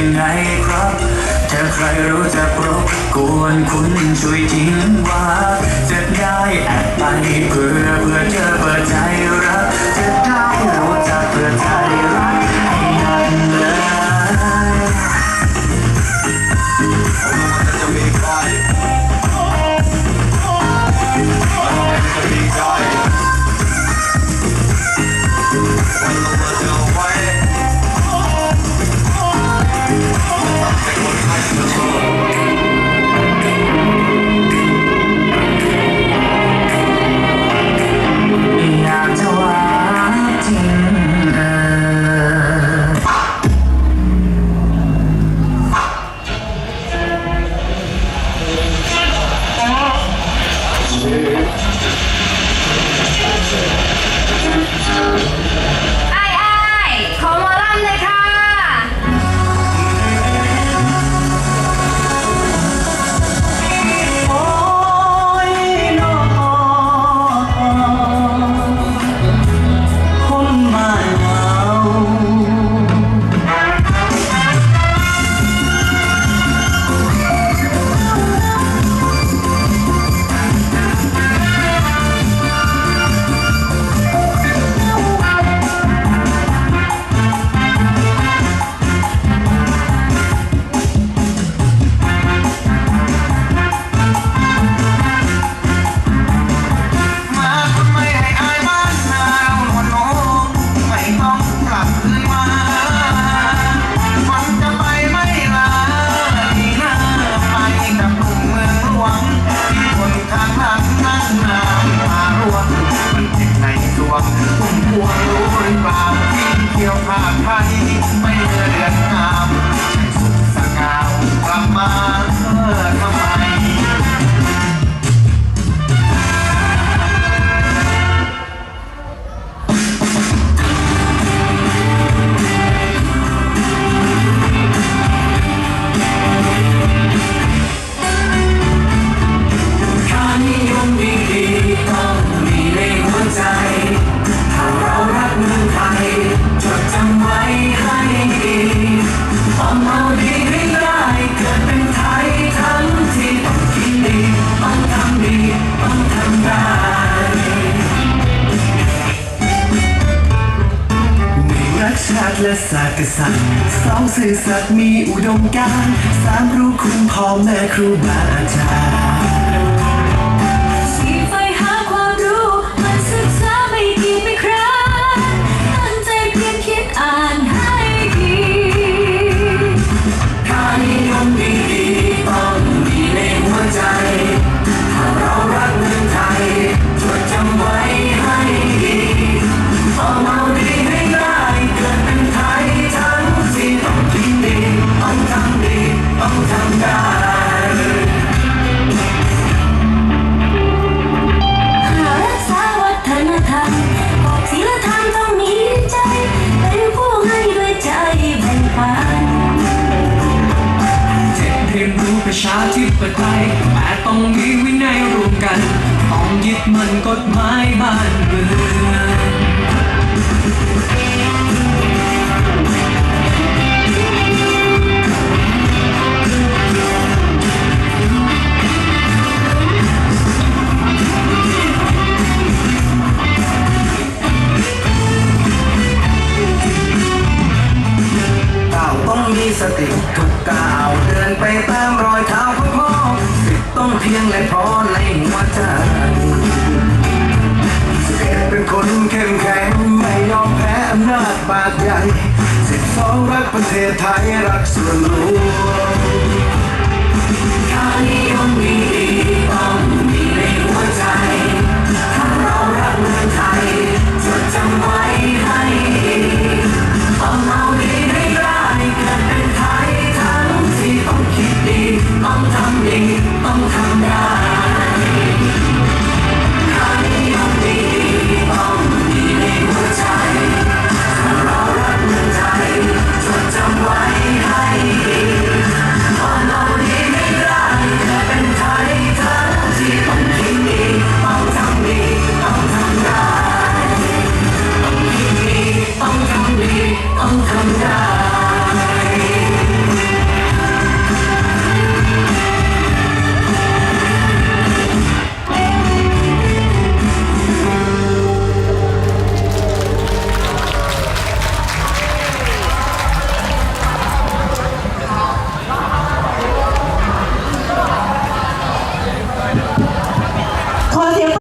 ยังไงครับถ้าใครรู้จักรบกวนคุณช่วยทิ้งว่าจะได้แอบไปเพื่อเธอเปิดใจรักจะได้รู้จักเปิดใจรักให้นั่นเลยจะมีใครจะมีใครและศาสตร์กษัตริย์สองสื่อสัตว์มีอุดมการณ์สามรู้คุณพ่อแม่ครูบาอาจารย์สี่ไฟหาความรู้มันศึกษาไม่กี่ไม่ครั้งตั้งใจเพียรคิดอ่านให้ดีค่านิยมดีๆต้องมีในหัวใจถ้าเรารักเมืองไทยจดจำไว้ให้ดีต้องเอาดีให้ได้เกิดเป็นไทยทั้งสิ้นต้องคิดดีต้องทำดีต้องทำได้รักษาวัฒนธรรมบอกศีลธรรมต้องมีใจเป็นผู้ให้ด้วยใจแบ่งปันเรียนรู้ประชาธิปไตยแต่ต้องมีวินัยรวมกันต้องยึดมั่นกฎหมายบ้านเมืองสติทุกก้าวเดินไปตามรอยเท้าของพ่อสิทธิ์ต้องเพียงและพอในหัวใจ11เป็นคนเข้มแข็งไม่ยอมแพ้อำนาจบาดใหญ่12รักประเทศไทยรักส่วนรว